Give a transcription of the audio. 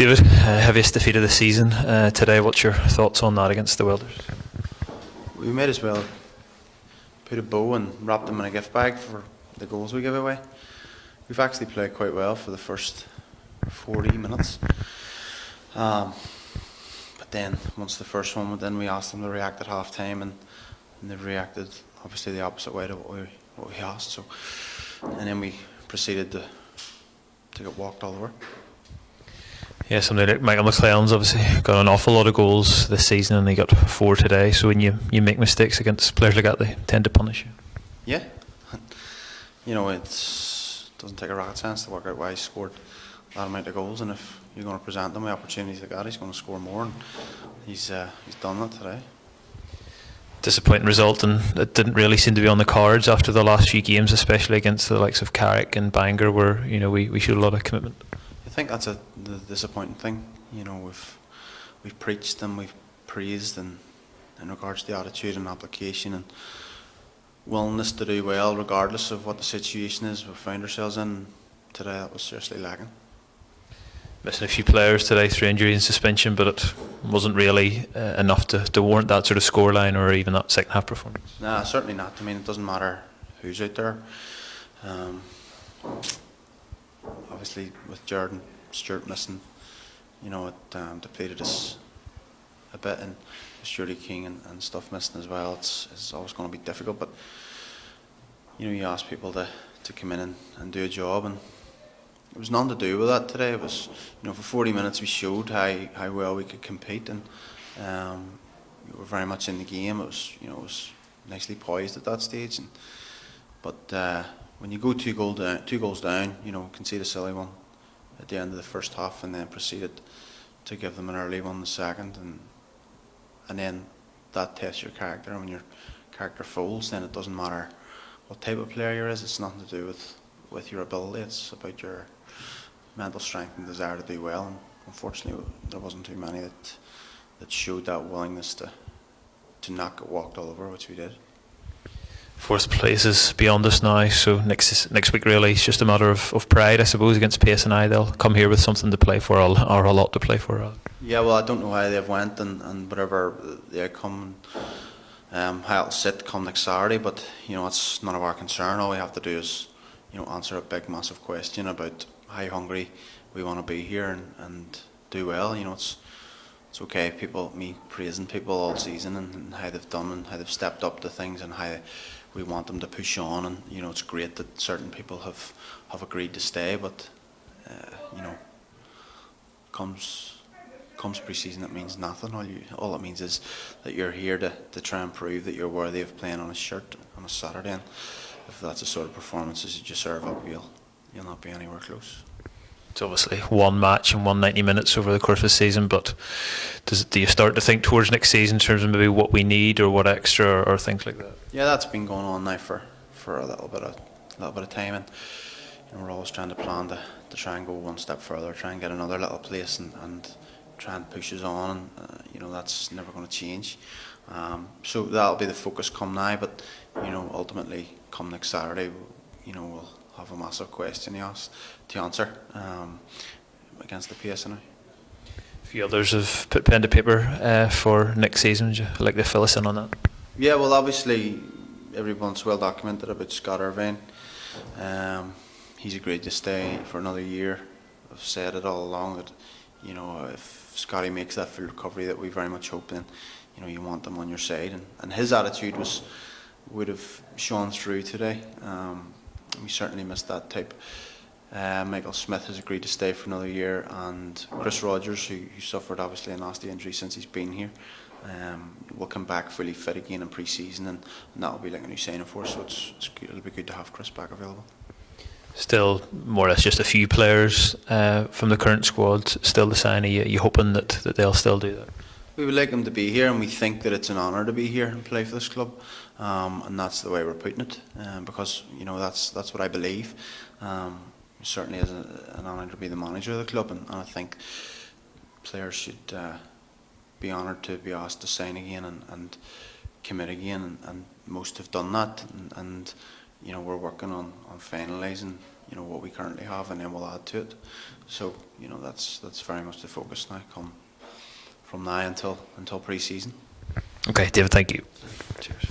David, heaviest defeat of the season today. What's your thoughts on that against the Welders? We might as well put a bow and wrap them in a gift bag for the goals we give away. We've actually played quite well for the first 40 minutes. But then, once the first one went in, we asked them to react at half time, and they've reacted obviously the opposite way to what we asked. So, and then we proceeded to get walked all over. Yeah, somebody like McAlinden obviously got an awful lot of goals this season, and he got 4 today. So when you make mistakes against players like that, they tend to punish you. Yeah, you know, it doesn't take a rocket science to work out why he scored that amount of goals, and if you're going to present them with opportunities like that, he's going to score more, and he's done that today. Disappointing result, and it didn't really seem to be on the cards after the last few games, especially against the likes of Carrick and Bangor, where we showed a lot of commitment. I think that's the disappointing thing. You know, we've preached and we've praised in regards to the attitude and application and willingness to do well regardless of what the situation is we found ourselves in. Today that was seriously lacking. Missing a few players today through injury and suspension, but it wasn't really enough to warrant that sort of scoreline or even that second half performance. Nah, certainly not. I mean, it doesn't matter who's out there. Obviously, with Jordan Stewart missing, you know, it depleted us a bit, and Stuart King and stuff missing as well. It's always going to be difficult, but you know, you ask people to come in and do a job, and it was nothing to do with that today. It was, you know, for 40 minutes we showed how well we could compete, and we were very much in the game. It was, you know, it was nicely poised at that stage, but when you go two goals down, you know, concede a silly one at the end of the first half, and then proceeded to give them an early one in the second, and then that tests your character. And when your character folds, then it doesn't matter what type of player you is. It's nothing to do with your ability. It's about your mental strength and desire to do well. And unfortunately, there wasn't too many that showed that willingness to not get walked all over, which we did. Fourth place is beyond us now, so next week really it's just a matter of pride, I suppose, against PSNI. They'll come here with something to play for, or a lot to play for. Yeah, well, I don't know how they've went and whatever the outcome, how it'll sit come next Saturday, but you know, it's none of our concern. All we have to do is, you know, answer a big massive question about how hungry we want to be here and do well. You know, it's okay, me praising people all season and how they've done and how they've stepped up to things and how we want them to push on, and you know, it's great that certain people have agreed to stay, but you know, comes pre-season, it means nothing. All it means is that you're here to try and prove that you're worthy of playing on a shirt on a Saturday, and if that's the sort of performances that you serve up, you'll not be anywhere close. It's obviously one match and 190 minutes over the course of the season, but do you start to think towards next season in terms of maybe what we need or what extra or things like that? Yeah, that's been going on now for a little bit of time, and you know, we're always trying to plan to try and go one step further, try and get another little place and try and push us on. You know, that's never going to change. So that'll be the focus come now, but you know, ultimately come next Saturday, you know, we'll have a massive question to answer against the PSNI. A few others have put pen to paper for next season. Would you like to fill us in on that? Yeah, well, obviously everyone's well documented about Scott Irvine. He's agreed to stay for another year. I've said it all along that, you know, if Scotty makes that full recovery that we very much hope, then you know, you want them on your side, and his attitude would have shone through today. We certainly missed that type. Michael Smith has agreed to stay for another year, and Chris Rogers, who suffered obviously a nasty injury since he's been here, will come back fully fit again in pre-season, and that will be like a new signing for us. So it'll be good to have Chris back available. Still more or less just a few players from the current squad still to sign. Are you hoping that they'll still do that? We would like them to be here, and we think that it's an honour to be here and play for this club, and that's the way we're putting it, because you know, that's what I believe. It certainly is an honour to be the manager of the club, and I think players should be honoured to be asked to sign again and commit again, and most have done that, and you know, we're working on finalising, you know, what we currently have, and then we'll add to it. So, you know, that's very much the focus now, come from now until pre-season. Okay, David, thank you. Cheers.